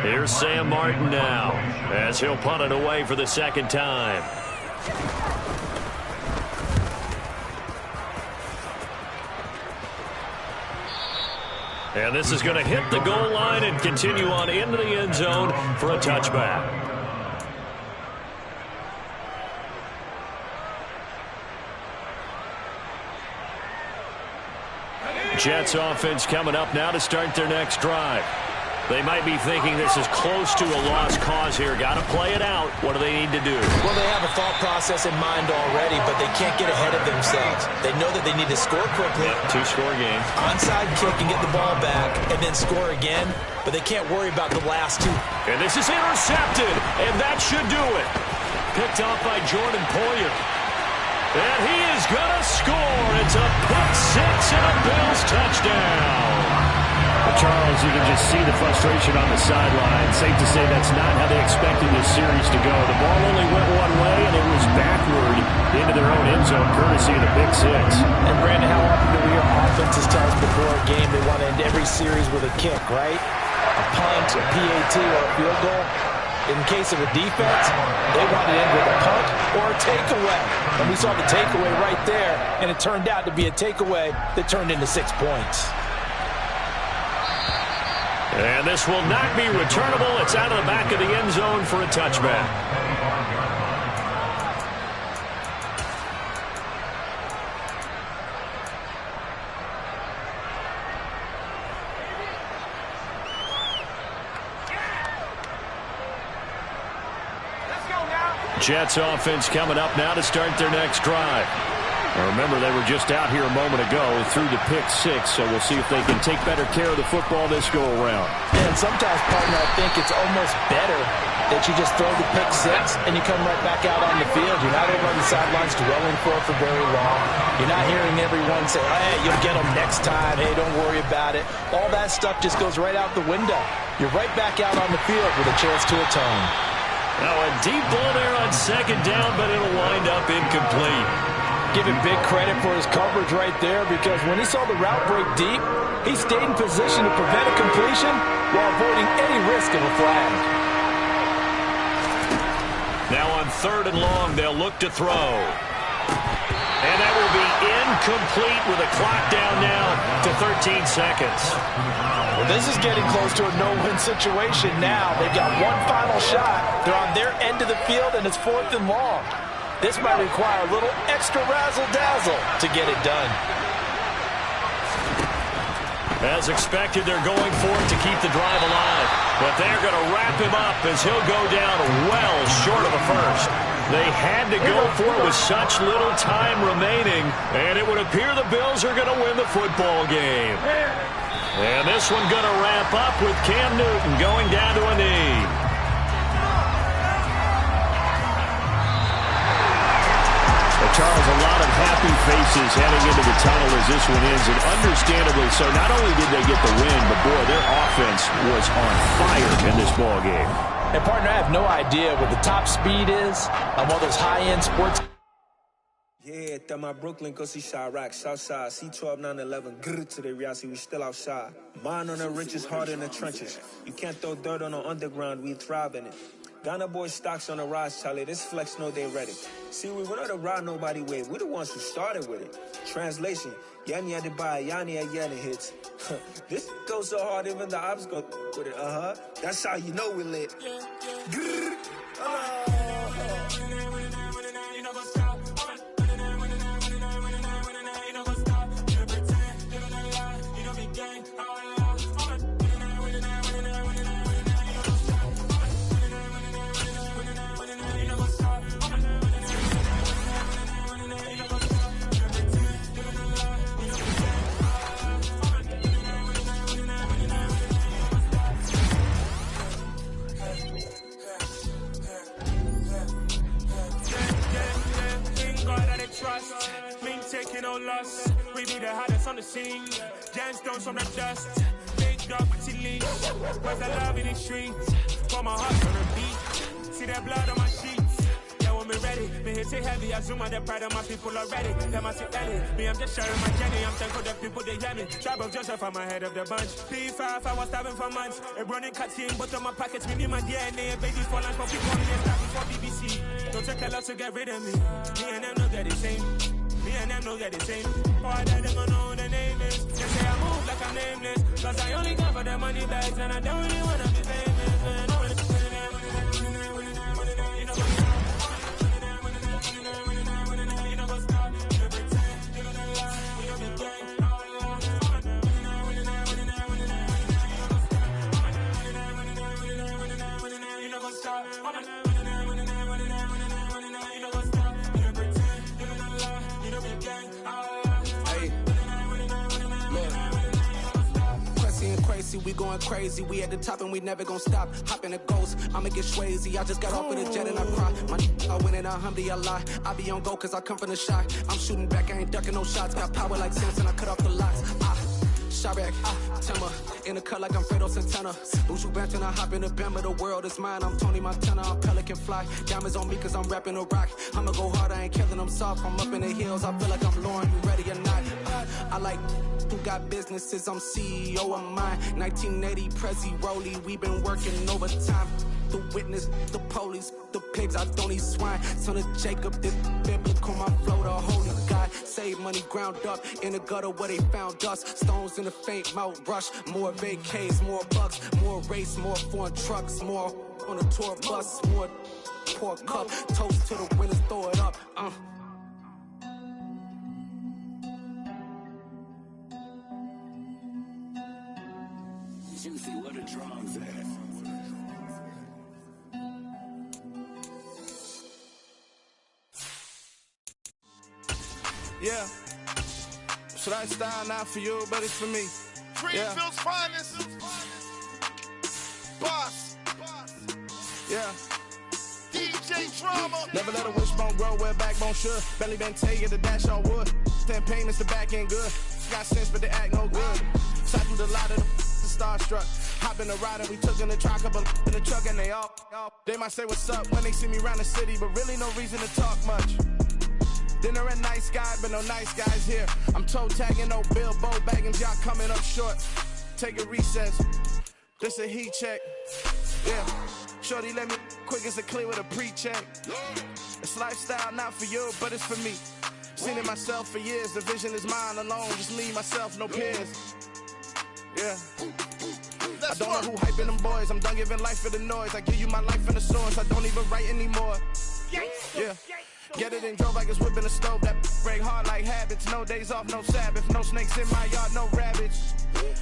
Here's Sam Martin now as he'll punt it away for the 2nd time. And this is going to hit the goal line and continue on into the end zone for a touchback. Jets offense coming up now to start their next drive. They might be thinking this is close to a lost cause here. Got to play it out. What do they need to do? Well, they have a thought process in mind already, but they can't get ahead of themselves. They know that they need to score quickly. Yep, 2-score game. Onside kick and get the ball back and then score again, but they can't worry about the last 2. And this is intercepted, and that should do it. Picked off by Jordan Poyer. And he is going to score. It's a pick 6 and a Bills touchdown. Charles, you can just see the frustration on the sideline. Safe to say that's not how they expected this series to go. The ball only went one way, and it was backward into their own end zone, courtesy of the pick 6. And, Brandon, how often do we hear offenses tell us before a game they want to end every series with a kick, right? A punt, a PAT, or a field goal. In case of a defense, they want to end with a punt or a takeaway. And we saw the takeaway right there, and it turned out to be a takeaway that turned into 6 points. And this will not be returnable. It's out of the back of the end zone for a touchback. Jets offense coming up now to start their next drive. Now remember, they were just out here a moment ago through the pick 6, so we'll see if they can take better care of the football this go-around. And sometimes, partner, I think it's almost better that you just throw the pick 6 and you come right back out on the field. You're not over on the sidelines dwelling for very long. You're not hearing everyone say, hey, you'll get them next time. Hey, don't worry about it. All that stuff just goes right out the window. You're right back out on the field with a chance to atone. Now a deep ball there on second down, but it'll wind up incomplete. Give him big credit for his coverage right there, because when he saw the route break deep, he stayed in position to prevent a completion while avoiding any risk of a flag. Now on 3rd and long, they'll look to throw. And that will be incomplete with a clock down now to 13 seconds. Well, this is getting close to a no-win situation now. They've got one final shot. They're on their end of the field, and it's 4th and long. This might require a little extra razzle-dazzle to get it done. As expected, they're going for it to keep the drive alive. But they're going to wrap him up as he'll go down well short of a first. They had to go for it with such little time remaining, and it would appear the Bills are going to win the football game. And this one going to wrap up with Cam Newton going down to a knee. Charles, a lot of happy faces heading into the tunnel as this one ends, and understandably so. Not only did they get the win, but boy, their offense was on fire in this ball game. And partner, I have no idea what the top speed is on one of those high-end sports. Yeah, that my Brooklyn go see Chirac, Southside, C12, 911, grrr to the reality, we still outside. Mine on the richest, heart in the trenches. You can't throw dirt on the underground, we thrive in it. Ghana boys stocks on the rise, Charlie. This flex know they ready. See, we were not to ride nobody with. We're the ones who started with it. Translation: Yanni had to buy, Yanni had Yanni hits. This goes so hard, even the ops go with it. That's how you know we lit. Grrr. Loss. We be the hottest on the scene. Gemstones from the dust. Big dog chili. Where's the love in the streets? For my heart on the beat. See that blood on my sheets. Yeah, when we ready. Me hit it heavy. I zoom on the pride of my people already. Them I see Ellie. Me, I'm just sharing my journey. I'm thankful that people they hear me. Tribe of Joseph, I'm ahead of the bunch. P5, I was starving for months. A running cutting, but on my pockets, we need my DNA. Baby for life, for people, me and starving for BBC. Don't take a lot to get rid of me. Me and them know that the same. Me and them know that the same. Boy, that them gonna know what the name is. They say I move like I'm nameless. Cause I only come for the money bags. And I don't really wanna be famous. Man. We going crazy, we at the top and we never gonna stop. Hop in a ghost, I'ma get swayzy. I just got off of the jet and I cry. My I win in a Humvee, I lie. I be on go cause I come from the shot. I'm shooting back, I ain't ducking no shots. Got power like Samson, I cut off the locks. Chirac, Timber, in the cut like I'm Fredo Santana. Buju Banton, I hop in the Bama, the world is mine. I'm Tony Montana, I'm Pelican Fly. Diamonds on me cause I'm rapping a rock. I'ma go hard, I ain't killing them soft. I'm up in the hills, I feel like I'm Lauren, you ready or not? I like who got businesses, I'm CEO of mine. 1980 Prezi Rolly, we been working overtime. The witness, the police, the pigs, I don't eat swine. Son of Jacob, this biblical, my flow, the holy God. Save money ground up in the gutter where they found us. Stones in the faint Mount Rush. More vacays, more bucks, more race, more foreign trucks, more on a tour bus, more pour cup. Toast to the winners, throw it up. Juicy, what a drums at. Yeah. Should I style not for you, but it's for me. Greenfield's finest. Boss. Yeah. DJ Drama. Never let a wishbone grow where backbone should. Belly been taking the dash on wood. Then pain is the back end good. Got sense, but the act no good. Shot through the lot of the starstruck. Hop in the ride and we took in the truck, couple in the truck and they all. They might say what's up when they see me around the city, but really no reason to talk much. Dinner at Nice Guy, but no nice guys here. I'm toe tagging, no Bilbo Baggins, y'all coming up short. Take a recess, this a heat check. Yeah, shorty let me quick as a clear with a pre-check. It's lifestyle, not for you, but it's for me. Seen it myself for years, the vision is mine alone. Just me, myself, no peers. Yeah. I don't know who hyping them boys. I'm done giving life for the noise. I give you my life in the source. I don't even write anymore. Yeah. Get it and drove like it's whipping a stove. That break hard like habits. No days off, no Sabbath. No snakes in my yard, no rabbits.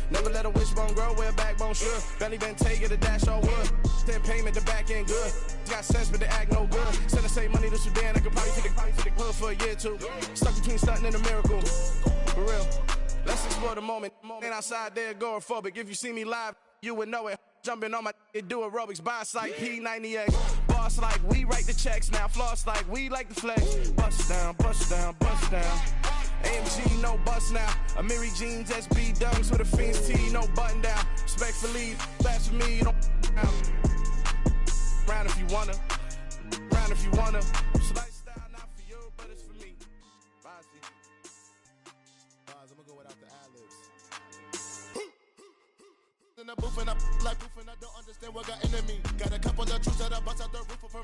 Never let a wishbone grow where a backbone should. Belly been taking the dash all wood. Then payment, the back end good. Got sense, but the act no good. Send the same money to Sudan. I could probably take the hood for a year or two. Stuck between stunting and a miracle. For real. Let's explore the moment. Ain't outside there agoraphobic. If you see me live, you would know it. Jumping on my do aerobics, boss like P90X. Boss like we write the checks now. Floss like we like the flex. Bust down, bust down, bust down. AMG, no bust now. Amiri jeans, SB dunks with a Fiends T, no button down. Respectfully, that's for me, you don't round if you wanna. Round if you wanna. It's lifestyle, not for you, but it's for me. Bossy. I'm gonna go without the ad-libs. In the booth and I like proof and I don't understand what got into me. Got a couple of truths that I bust out the roof of her.